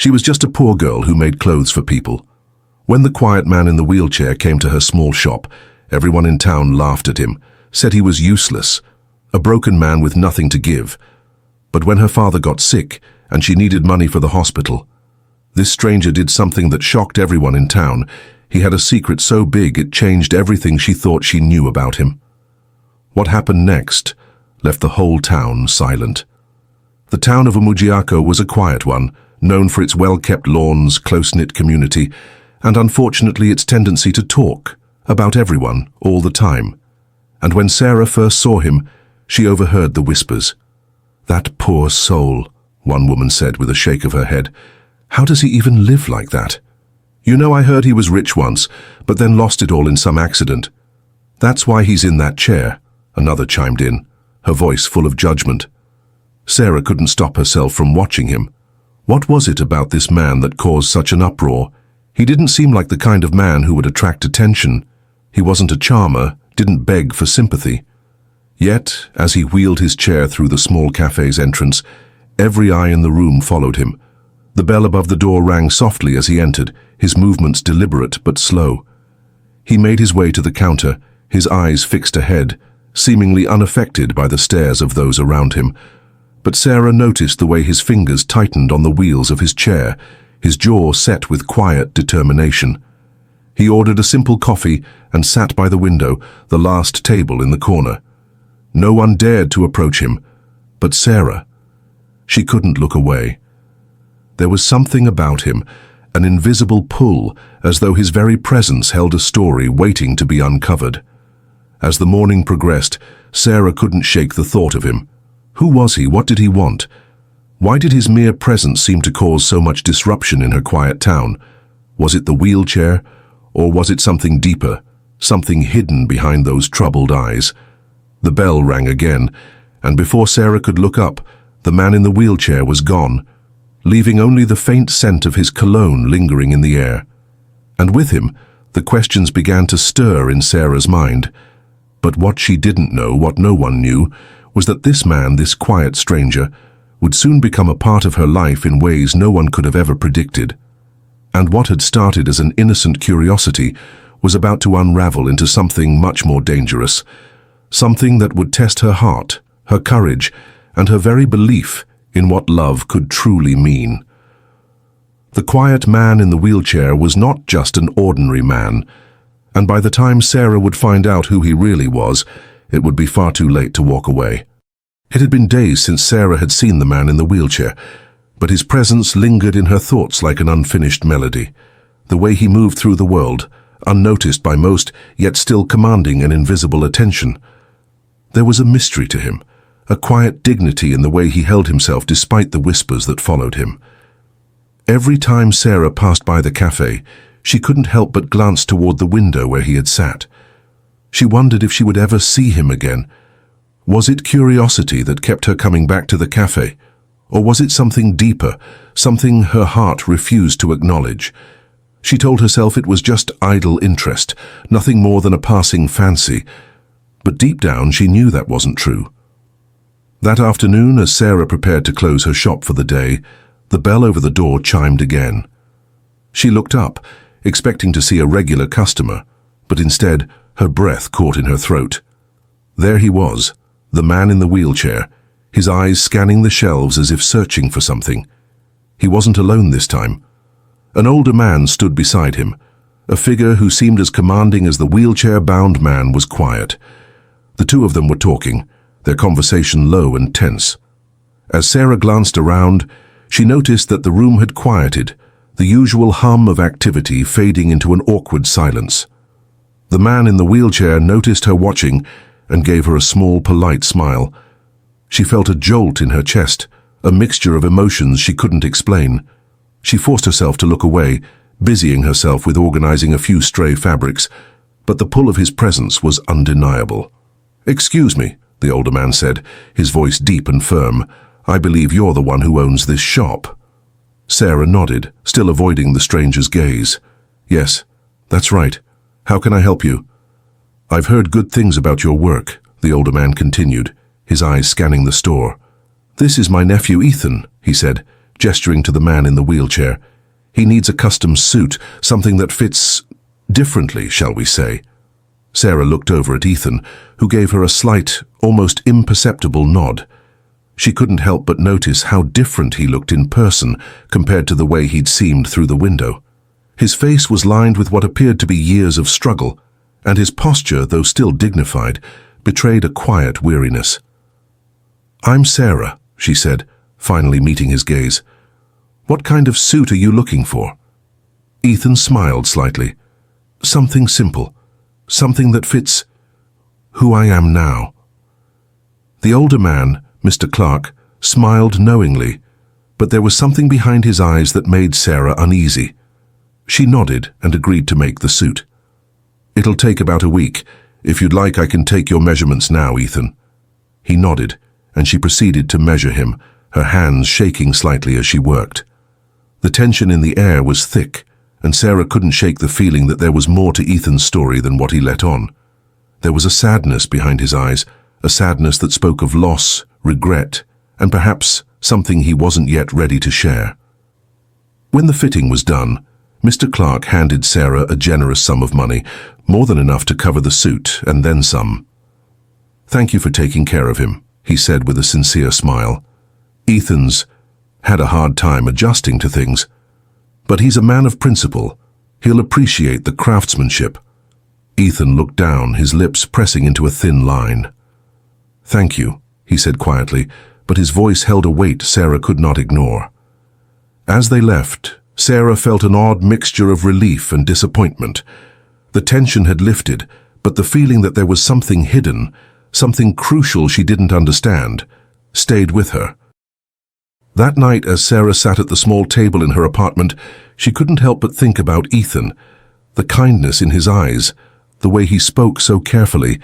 She was just a poor girl who made clothes for people. When the quiet man in the wheelchair came to her small shop, everyone in town laughed at him, said he was useless, a broken man with nothing to give. But when her father got sick and she needed money for the hospital, this stranger did something that shocked everyone in town. He had a secret so big it changed everything she thought she knew about him. What happened next left the whole town silent. The town of Umugiako was a quiet one, known for its well-kept lawns, close-knit community, and unfortunately its tendency to talk about everyone all the time. And when Sarah first saw him, she overheard the whispers. "That poor soul," one woman said with a shake of her head. "How does he even live like that? You know, I heard he was rich once, but then lost it all in some accident. That's why he's in that chair," another chimed in, her voice full of judgment. Sarah couldn't stop herself from watching him. What was it about this man that caused such an uproar? He didn't seem like the kind of man who would attract attention. He wasn't a charmer, didn't beg for sympathy. Yet, as he wheeled his chair through the small cafe's entrance, every eye in the room followed him. The bell above the door rang softly as he entered, his movements deliberate but slow. He made his way to the counter, his eyes fixed ahead, seemingly unaffected by the stares of those around him. But Sarah noticed the way his fingers tightened on the wheels of his chair, his jaw set with quiet determination. He ordered a simple coffee and sat by the window, the last table in the corner. No one dared to approach him, but Sarah. She couldn't look away. There was something about him, an invisible pull, as though his very presence held a story waiting to be uncovered. As the morning progressed, Sarah couldn't shake the thought of him. Who was he? What did he want? Why did his mere presence seem to cause so much disruption in her quiet town? Was it the wheelchair, or was it something deeper, something hidden behind those troubled eyes? The bell rang again, and before Sarah could look up, the man in the wheelchair was gone, leaving only the faint scent of his cologne lingering in the air. And with him, the questions began to stir in Sarah's mind. But what she didn't know, what no one knew, was that this man, this quiet stranger, would soon become a part of her life in ways no one could have ever predicted. And what had started as an innocent curiosity was about to unravel into something much more dangerous, something that would test her heart, her courage, and her very belief in what love could truly mean. The quiet man in the wheelchair was not just an ordinary man, and by the time Sarah would find out who he really was, it would be far too late to walk away. It had been days since Sarah had seen the man in the wheelchair, but his presence lingered in her thoughts like an unfinished melody. The way he moved through the world, unnoticed by most, yet still commanding an invisible attention. There was a mystery to him, a quiet dignity in the way he held himself despite the whispers that followed him. Every time Sarah passed by the cafe, she couldn't help but glance toward the window where he had sat. She wondered if she would ever see him again. Was it curiosity that kept her coming back to the cafe? Or was it something deeper, something her heart refused to acknowledge? She told herself it was just idle interest, nothing more than a passing fancy. But deep down she knew that wasn't true. That afternoon, as Sarah prepared to close her shop for the day, the bell over the door chimed again. She looked up, expecting to see a regular customer, but instead her breath caught in her throat. There he was, the man in the wheelchair, his eyes scanning the shelves as if searching for something. He wasn't alone this time. An older man stood beside him. A figure who seemed as commanding as the wheelchair-bound man was quiet. The two of them were talking, their conversation low and tense. As Sarah glanced around, she noticed that the room had quieted, the usual hum of activity fading into an awkward silence. The man in the wheelchair noticed her watching and gave her a small, polite smile. She felt a jolt in her chest, a mixture of emotions she couldn't explain. She forced herself to look away, busying herself with organizing a few stray fabrics, but the pull of his presence was undeniable. "Excuse me," the older man said, his voice deep and firm. "I believe you're the one who owns this shop." Sarah nodded, still avoiding the stranger's gaze. "Yes, that's right. How can I help you?" "I've heard good things about your work," the older man continued, his eyes scanning the store. "This is my nephew Ethan," he said, gesturing to the man in the wheelchair. "He needs a custom suit, something that fits differently, shall we say." Sarah looked over at Ethan, who gave her a slight, almost imperceptible nod. She couldn't help but notice how different he looked in person compared to the way he'd seemed through the window. His face was lined with what appeared to be years of struggle, and his posture, though still dignified, betrayed a quiet weariness. "I'm Sarah," she said, finally meeting his gaze. "What kind of suit are you looking for?" Ethan smiled slightly. "Something simple. Something that fits who I am now." The older man, Mr. Clark, smiled knowingly, but there was something behind his eyes that made Sarah uneasy. She nodded and agreed to make the suit. "It'll take about a week. If you'd like, I can take your measurements now, Ethan." He nodded, and she proceeded to measure him, her hands shaking slightly as she worked. The tension in the air was thick, and Sarah couldn't shake the feeling that there was more to Ethan's story than what he let on. There was a sadness behind his eyes, a sadness that spoke of loss, regret, and perhaps something he wasn't yet ready to share. When the fitting was done, Mr. Clark handed Sarah a generous sum of money, more than enough to cover the suit and then some. "Thank you for taking care of him," he said with a sincere smile. "Ethan's had a hard time adjusting to things, but he's a man of principle. He'll appreciate the craftsmanship." Ethan looked down, his lips pressing into a thin line. "Thank you," he said quietly, but his voice held a weight Sarah could not ignore. As they left, Sarah felt an odd mixture of relief and disappointment. The tension had lifted, but the feeling that there was something hidden, something crucial she didn't understand, stayed with her. That night, as Sarah sat at the small table in her apartment, she couldn't help but think about Ethan, the kindness in his eyes, the way he spoke so carefully,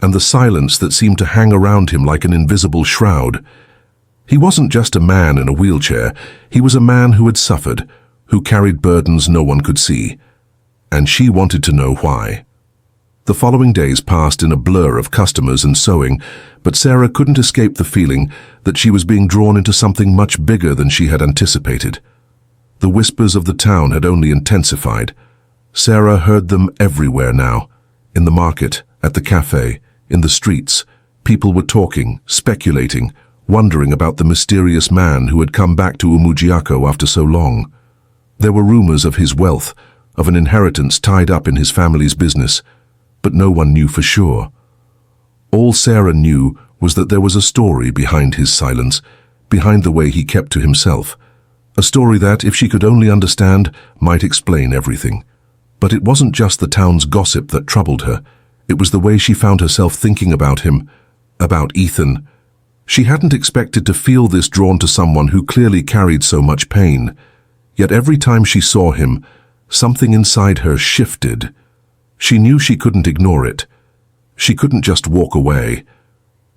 and the silence that seemed to hang around him like an invisible shroud. He wasn't just a man in a wheelchair, he was a man who had suffered, who carried burdens no one could see, and she wanted to know why. The following days passed in a blur of customers and sewing, but Sarah couldn't escape the feeling that she was being drawn into something much bigger than she had anticipated. The whispers of the town had only intensified. Sarah heard them everywhere now, in the market, at the cafe, in the streets. People were talking, speculating, wondering about the mysterious man who had come back to Umujiako after so long. There were rumors of his wealth, of an inheritance tied up in his family's business, but no one knew for sure. All Sarah knew was that there was a story behind his silence, behind the way he kept to himself. A story that, if she could only understand, might explain everything. But it wasn't just the town's gossip that troubled her. It was the way she found herself thinking about him, about Ethan. She hadn't expected to feel this drawn to someone who clearly carried so much pain. Yet every time she saw him, something inside her shifted. She knew she couldn't ignore it. She couldn't just walk away.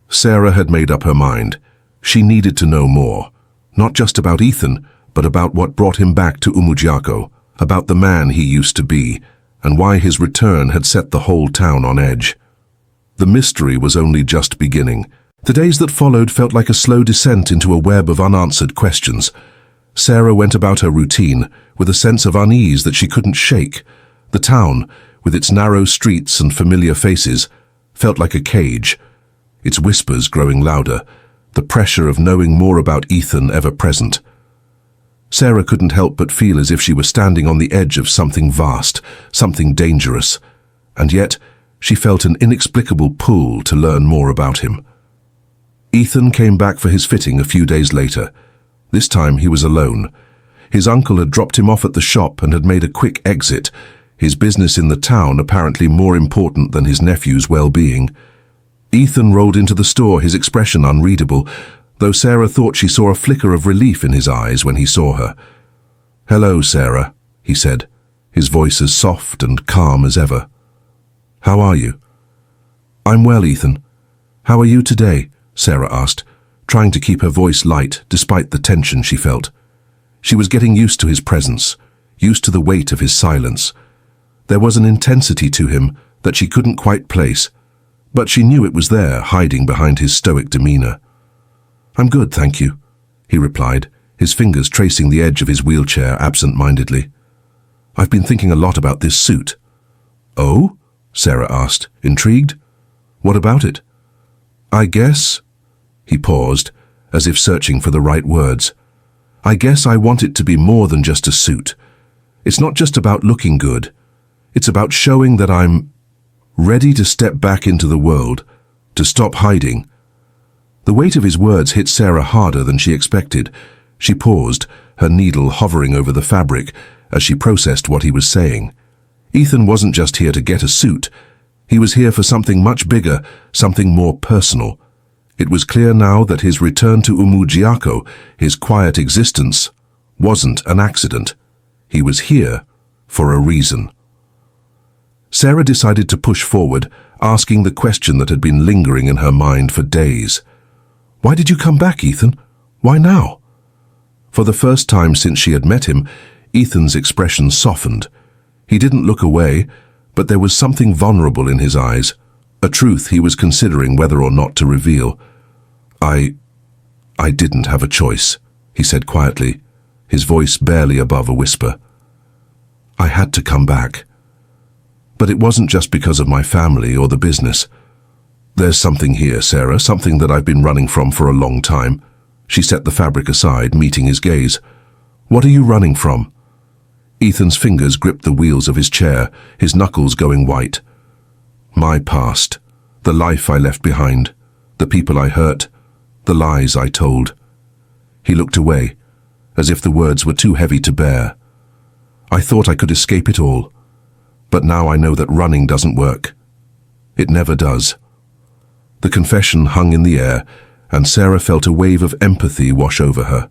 Sarah had made up her mind. She needed to know more, not just about Ethan, but about what brought him back to Umujiako, about the man he used to be, and why his return had set the whole town on edge. The mystery was only just beginning. The days that followed felt like a slow descent into a web of unanswered questions. Sarah went about her routine with a sense of unease that she couldn't shake. The town, with its narrow streets and familiar faces, felt like a cage, its whispers growing louder, the pressure of knowing more about Ethan ever present. Sarah couldn't help but feel as if she were standing on the edge of something vast, something dangerous, and yet she felt an inexplicable pull to learn more about him. Ethan came back for his fitting a few days later. This time he was alone. His uncle had dropped him off at the shop and had made a quick exit, his business in the town apparently more important than his nephew's well-being. Ethan rolled into the store, his expression unreadable, though Sarah thought she saw a flicker of relief in his eyes when he saw her. "Hello, Sarah," he said, his voice as soft and calm as ever. "How are you?" "I'm well, Ethan. How are you today?" Sarah asked, trying to keep her voice light despite the tension she felt. She was getting used to his presence, used to the weight of his silence. There was an intensity to him that she couldn't quite place, but she knew it was there, hiding behind his stoic demeanor. "I'm good, thank you," he replied, his fingers tracing the edge of his wheelchair absent-mindedly. "I've been thinking a lot about this suit." "Oh?" Sarah asked, intrigued. "What about it?" "I guess—" He paused, as if searching for the right words. "I guess I want it to be more than just a suit. It's not just about looking good. It's about showing that I'm ready to step back into the world, to stop hiding." The weight of his words hit Sarah harder than she expected. She paused, her needle hovering over the fabric as she processed what he was saying. Ethan wasn't just here to get a suit. He was here for something much bigger, something more personal. It was clear now that his return to Umujiako, his quiet existence, wasn't an accident. He was here for a reason. Sarah decided to push forward, asking the question that had been lingering in her mind for days. "Why did you come back, Ethan? Why now?" For the first time since she had met him, Ethan's expression softened. He didn't look away, but there was something vulnerable in his eyes, a truth he was considering whether or not to reveal. I didn't have a choice," he said quietly, his voice barely above a whisper. "I had to come back. But it wasn't just because of my family or the business. There's something here, Sarah, something that I've been running from for a long time." She set the fabric aside, meeting his gaze. "What are you running from?" Ethan's fingers gripped the wheels of his chair, his knuckles going white. "My past, the life I left behind, the people I hurt, the lies I told." He looked away, as if the words were too heavy to bear. "I thought I could escape it all, but now I know that running doesn't work. It never does." The confession hung in the air, and Sarah felt a wave of empathy wash over her.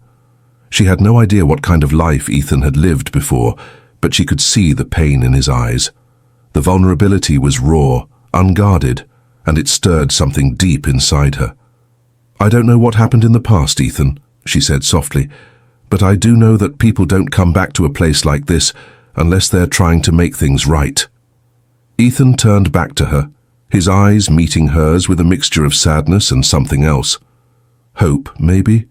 She had no idea what kind of life Ethan had lived before, but she could see the pain in his eyes. The vulnerability was raw, unguarded, and it stirred something deep inside her. "I don't know what happened in the past, Ethan," she said softly, "but I do know that people don't come back to a place like this unless they're trying to make things right." Ethan turned back to her, his eyes meeting hers with a mixture of sadness and something else. Hope, maybe?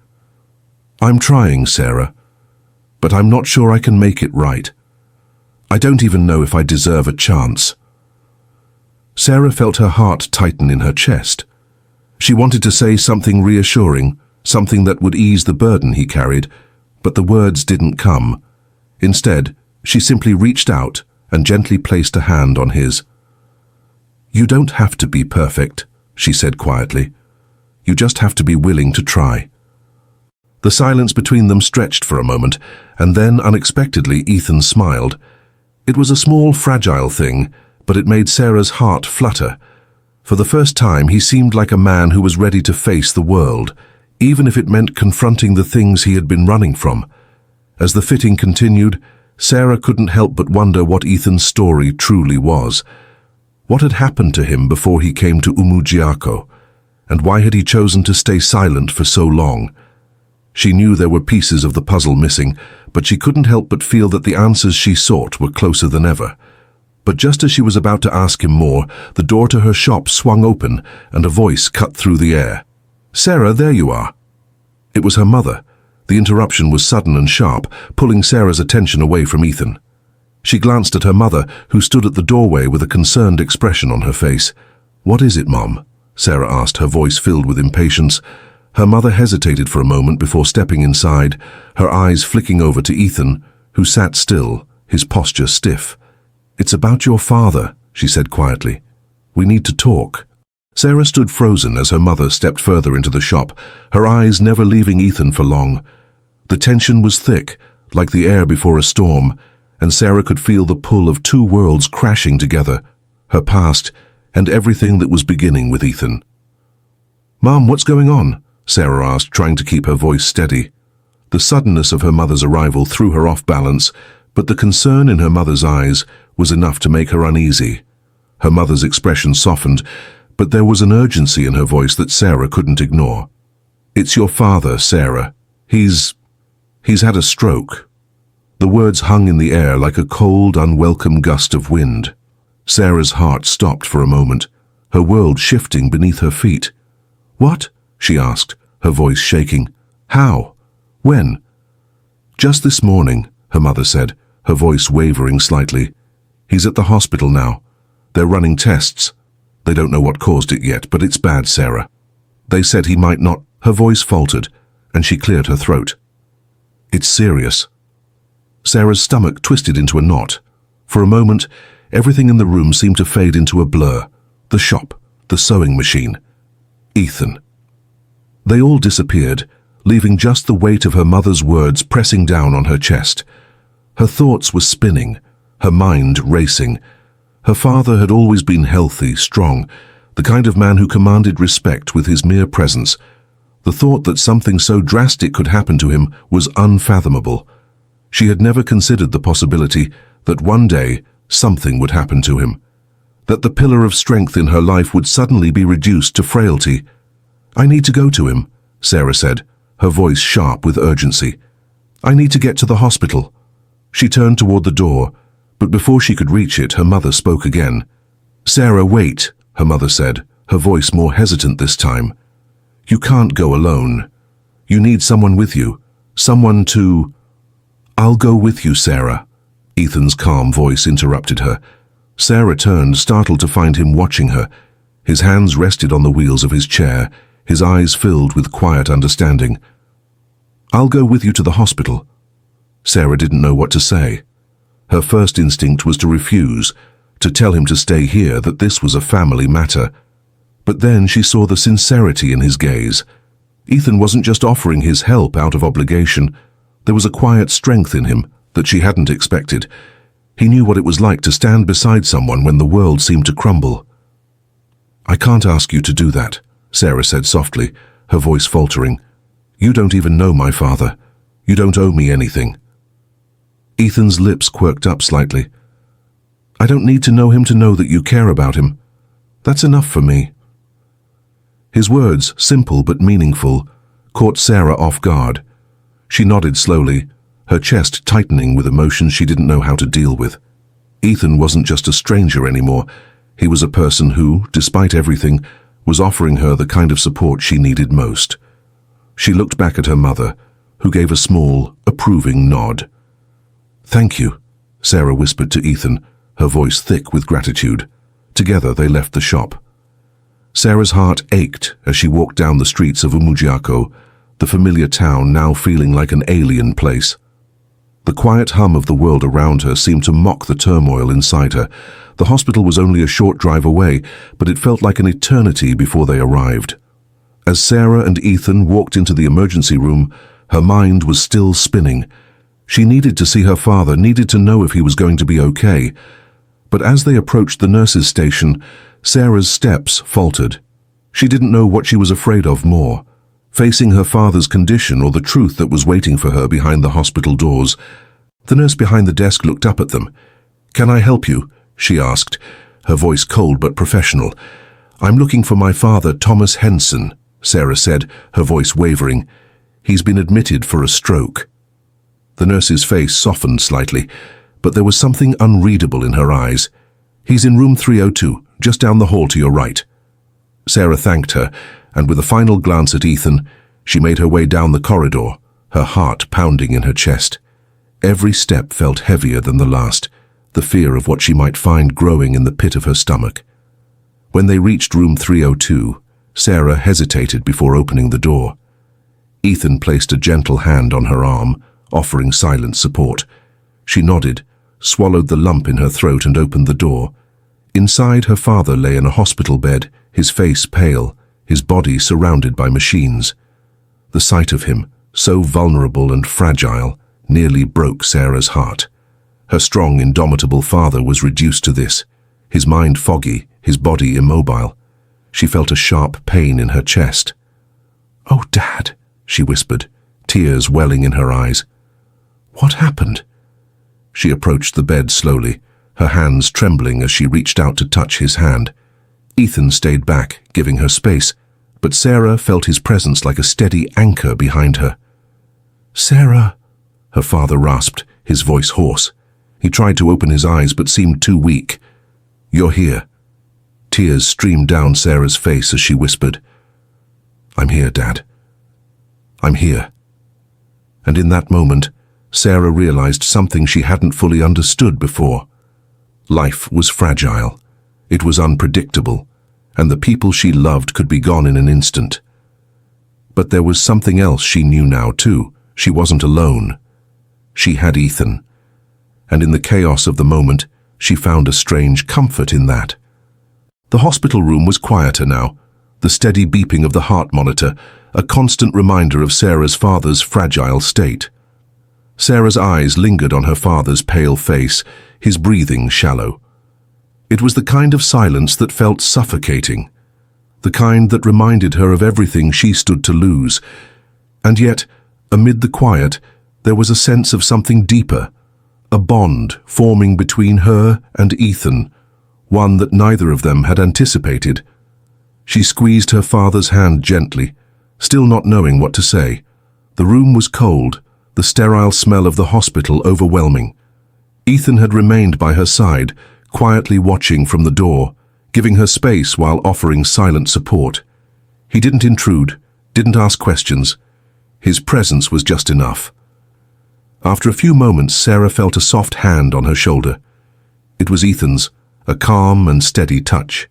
"I'm trying, Sarah, but I'm not sure I can make it right. I don't even know if I deserve a chance." Sarah felt her heart tighten in her chest. She wanted to say something reassuring, something that would ease the burden he carried, but the words didn't come. Instead, she simply reached out and gently placed a hand on his. "You don't have to be perfect," she said quietly. "You just have to be willing to try." The silence between them stretched for a moment, and then unexpectedly Ethan smiled. It was a small, fragile thing, but it made Sarah's heart flutter. For the first time, he seemed like a man who was ready to face the world, even if it meant confronting the things he had been running from. As the fitting continued, Sarah couldn't help but wonder what Ethan's story truly was. What had happened to him before he came to Umujiako, and why had he chosen to stay silent for so long? She knew there were pieces of the puzzle missing, but she couldn't help but feel that the answers she sought were closer than ever. But just as she was about to ask him more, the door to her shop swung open and a voice cut through the air. "Sarah, there you are." It was her mother. The interruption was sudden and sharp, pulling Sarah's attention away from Ethan. She glanced at her mother, who stood at the doorway with a concerned expression on her face. "What is it, Mom?" Sarah asked, her voice filled with impatience. Her mother hesitated for a moment before stepping inside, her eyes flicking over to Ethan, who sat still, his posture stiff. "It's about your father," she said quietly. "We need to talk." Sarah stood frozen as her mother stepped further into the shop, her eyes never leaving Ethan for long. The tension was thick, like the air before a storm, and Sarah could feel the pull of two worlds crashing together, her past and everything that was beginning with Ethan. "Mom, what's going on?" Sarah asked, trying to keep her voice steady. The suddenness of her mother's arrival threw her off balance, but the concern in her mother's eyes was enough to make her uneasy. Her mother's expression softened, but there was an urgency in her voice that Sarah couldn't ignore. "It's your father, Sarah. He's had a stroke." The words hung in the air like a cold, unwelcome gust of wind. Sarah's heart stopped for a moment, her world shifting beneath her feet. "What?" she asked, her voice shaking. "How? When? "Just this morning," her mother said, her voice wavering slightly. "He's at the hospital now. They're running tests. They don't know what caused it yet, but it's bad, Sarah. They said he might not—" Her voice faltered, and she cleared her throat. "It's serious." Sarah's stomach twisted into a knot. For a moment, everything in the room seemed to fade into a blur. The shop, the sewing machine, Ethan. They all disappeared, leaving just the weight of her mother's words pressing down on her chest. Her thoughts were spinning, her mind racing. Her father had always been healthy, strong, the kind of man who commanded respect with his mere presence. The thought that something so drastic could happen to him was unfathomable. She had never considered the possibility that one day something would happen to him, that the pillar of strength in her life would suddenly be reduced to frailty. "I need to go to him," Sarah said, her voice sharp with urgency. "I need to get to the hospital." She turned toward the door, but before she could reach it, her mother spoke again. "Sarah, wait," her mother said, her voice more hesitant this time. "You can't go alone. You need someone with you, someone to—" "I'll go with you, Sarah," Ethan's calm voice interrupted her. Sarah turned, startled to find him watching her. His hands rested on the wheels of his chair, his eyes filled with quiet understanding. "I'll go with you to the hospital." Sarah didn't know what to say. Her first instinct was to refuse, to tell him to stay here, that this was a family matter. But then she saw the sincerity in his gaze. Ethan wasn't just offering his help out of obligation. There was a quiet strength in him that she hadn't expected. He knew what it was like to stand beside someone when the world seemed to crumble. "I can't ask you to do that," Sarah said softly, her voice faltering. "You don't even know my father. You don't owe me anything." Ethan's lips quirked up slightly. "I don't need to know him to know that you care about him. That's enough for me." His words, simple but meaningful, caught Sarah off guard. She nodded slowly, her chest tightening with emotions she didn't know how to deal with. Ethan wasn't just a stranger anymore. He was a person who, despite everything, was offering her the kind of support she needed most. She looked back at her mother, who gave a small, approving nod. "Thank you," Sarah whispered to Ethan, her voice thick with gratitude. Together they left the shop. Sarah's heart ached as she walked down the streets of Umugiako, the familiar town now feeling like an alien place. The quiet hum of the world around her seemed to mock the turmoil inside her. The hospital was only a short drive away, but it felt like an eternity before they arrived. As Sarah and Ethan walked into the emergency room, her mind was still spinning. She needed to see her father, needed to know if he was going to be okay. But as they approached the nurse's station, Sarah's steps faltered. She didn't know what she was afraid of more, facing her father's condition or the truth that was waiting for her behind the hospital doors. The nurse behind the desk looked up at them. "Can I help you?" she asked, her voice cold but professional. "I'm looking for my father, Thomas Henson," Sarah said, her voice wavering. "He's been admitted for a stroke." The nurse's face softened slightly, but there was something unreadable in her eyes. "He's in room 302, just down the hall to your right." Sarah thanked her, and with a final glance at Ethan, she made her way down the corridor, her heart pounding in her chest. Every step felt heavier than the last, the fear of what she might find growing in the pit of her stomach. When they reached room 302, Sarah hesitated before opening the door. Ethan placed a gentle hand on her arm, offering silent support. She nodded, swallowed the lump in her throat and opened the door. Inside, her father lay in a hospital bed, his face pale, his body surrounded by machines. The sight of him, so vulnerable and fragile, nearly broke Sarah's heart. Her strong, indomitable father was reduced to this, his mind foggy, his body immobile. She felt a sharp pain in her chest. "Oh, Dad," she whispered, tears welling in her eyes. "What happened?" She approached the bed slowly, her hands trembling as she reached out to touch his hand. Ethan stayed back, giving her space, but Sarah felt his presence like a steady anchor behind her. "Sarah," her father rasped, his voice hoarse. He tried to open his eyes but seemed too weak. "You're here." Tears streamed down Sarah's face as she whispered, "I'm here, Dad. I'm here." And in that moment, Sarah realized something she hadn't fully understood before. Life was fragile. It was unpredictable, and the people she loved could be gone in an instant. But there was something else she knew now too. She wasn't alone. She had Ethan. And in the chaos of the moment, she found a strange comfort in that. The hospital room was quieter now, the steady beeping of the heart monitor, a constant reminder of Sarah's father's fragile state. Sarah's eyes lingered on her father's pale face, his breathing shallow. It was the kind of silence that felt suffocating, the kind that reminded her of everything she stood to lose. And yet, amid the quiet, there was a sense of something deeper, a bond forming between her and Ethan, one that neither of them had anticipated. She squeezed her father's hand gently, still not knowing what to say. The room was cold, the sterile smell of the hospital overwhelming. Ethan had remained by her side, quietly watching from the door, giving her space while offering silent support. He didn't intrude, didn't ask questions. His presence was just enough. After a few moments, Sarah felt a soft hand on her shoulder. It was Ethan's, a calm and steady touch.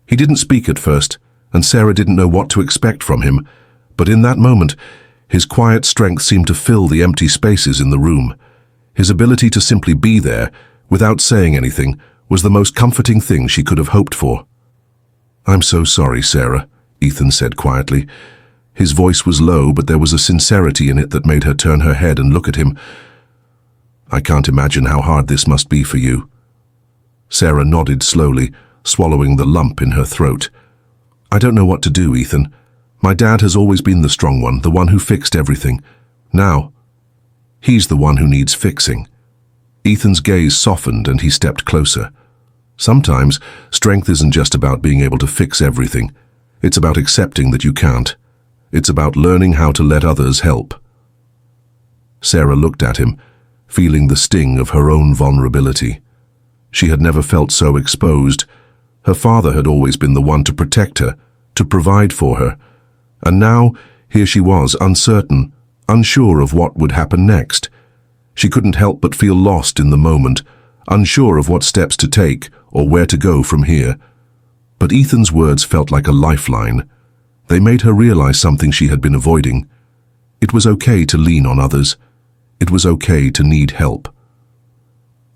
He didn't speak at first, and Sarah didn't know what to expect from him, but in that moment, his quiet strength seemed to fill the empty spaces in the room. His ability to simply be there, without saying anything, was the most comforting thing she could have hoped for. "I'm so sorry, Sarah," Ethan said quietly. His voice was low, but there was a sincerity in it that made her turn her head and look at him. "I can't imagine how hard this must be for you." Sarah nodded slowly, swallowing the lump in her throat. "I don't know what to do, Ethan. My dad has always been the strong one, the one who fixed everything. Now, he's the one who needs fixing." Ethan's gaze softened and he stepped closer. Sometimes, strength isn't just about being able to fix everything. It's about accepting that you can't. It's about learning how to let others help. Sarah looked at him, feeling the sting of her own vulnerability. She had never felt so exposed. Her father had always been the one to protect her, to provide for her. And now, here she was, uncertain, unsure of what would happen next. She couldn't help but feel lost in the moment, unsure of what steps to take or where to go from here. But Ethan's words felt like a lifeline. They made her realize something she had been avoiding. It was okay to lean on others. It was okay to need help.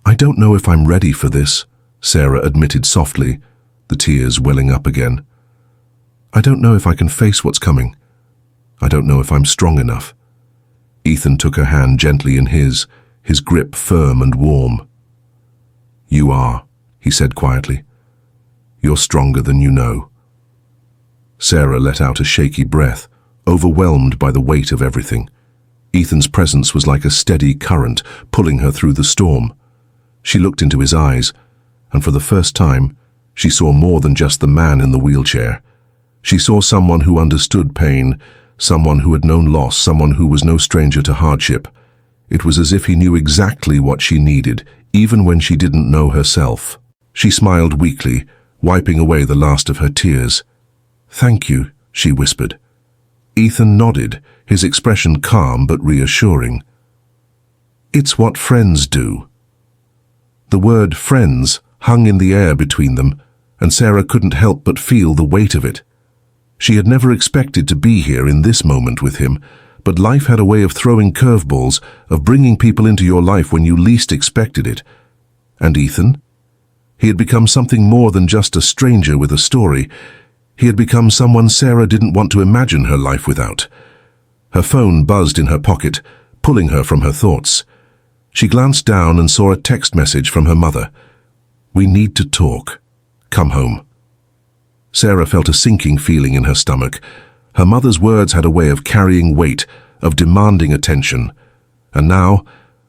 "I don't know if I'm ready for this," Sarah admitted softly, the tears welling up again. "I don't know if I can face what's coming. I don't know if I'm strong enough." Ethan took her hand gently in his grip firm and warm. "You are," he said quietly. "You're stronger than you know." Sarah let out a shaky breath, overwhelmed by the weight of everything. Ethan's presence was like a steady current, pulling her through the storm. She looked into his eyes, and for the first time, she saw more than just the man in the wheelchair. She saw someone who understood pain, someone who had known loss, someone who was no stranger to hardship. It was as if he knew exactly what she needed, even when she didn't know herself. She smiled weakly, wiping away the last of her tears. "Thank you," she whispered. Ethan nodded, his expression calm but reassuring. "It's what friends do." The word friends hung in the air between them, and Sarah couldn't help but feel the weight of it. She had never expected to be here in this moment with him, but life had a way of throwing curveballs, of bringing people into your life when you least expected it. And Ethan? He had become something more than just a stranger with a story. He had become someone Sarah didn't want to imagine her life without. Her phone buzzed in her pocket, pulling her from her thoughts. She glanced down and saw a text message from her mother. "We need to talk. Come home." Sarah felt a sinking feeling in her stomach. Her mother's words had a way of carrying weight, of demanding attention. And now,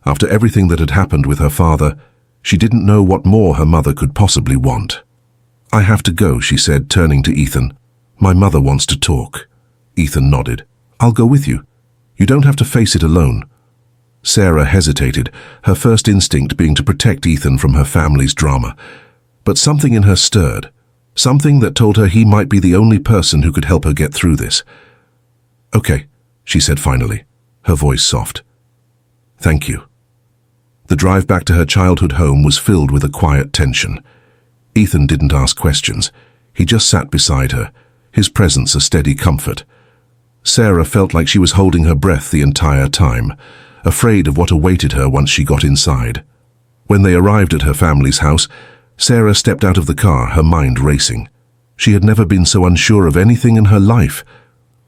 after everything that had happened with her father, she didn't know what more her mother could possibly want. "I have to go," she said, turning to Ethan. "My mother wants to talk." Ethan nodded. "I'll go with you. You don't have to face it alone." Sarah hesitated, her first instinct being to protect Ethan from her family's drama. But something in her stirred, something that told her he might be the only person who could help her get through this. "Okay," she said finally, her voice soft. Thank you. The drive back to her childhood home was filled with a quiet tension. Ethan didn't ask questions. He just sat beside her, his presence a steady comfort. Sarah felt like she was holding her breath the entire time, afraid of what awaited her once she got inside. When they arrived at her family's house, Sarah stepped out of the car, her mind racing. She had never been so unsure of anything in her life.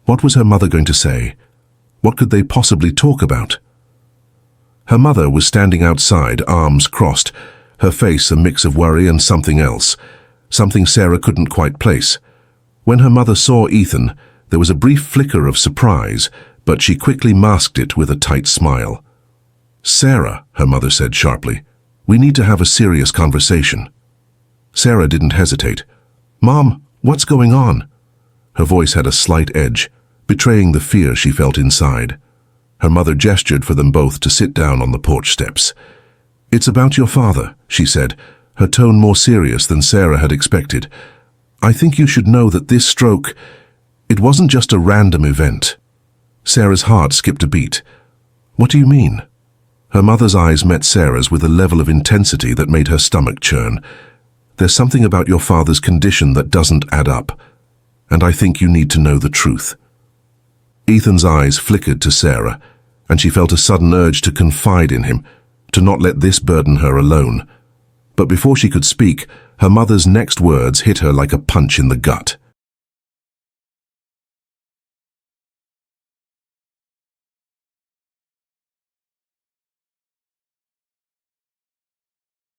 What was her mother going to say? What could they possibly talk about? Her mother was standing outside, arms crossed, her face a mix of worry and something else, something Sarah couldn't quite place. When her mother saw Ethan, there was a brief flicker of surprise, but she quickly masked it with a tight smile. "Sarah," her mother said sharply, "we need to have a serious conversation." Sarah didn't hesitate. "Mom, what's going on?" Her voice had a slight edge, betraying the fear she felt inside. Her mother gestured for them both to sit down on the porch steps. "It's about your father," she said, her tone more serious than Sarah had expected. "I think you should know that this stroke, it wasn't just a random event." Sarah's heart skipped a beat. "What do you mean?" Her mother's eyes met Sarah's with a level of intensity that made her stomach churn. "There's something about your father's condition that doesn't add up, and I think you need to know the truth." Ethan's eyes flickered to Sarah, and she felt a sudden urge to confide in him, to not let this burden her alone. But before she could speak, her mother's next words hit her like a punch in the gut.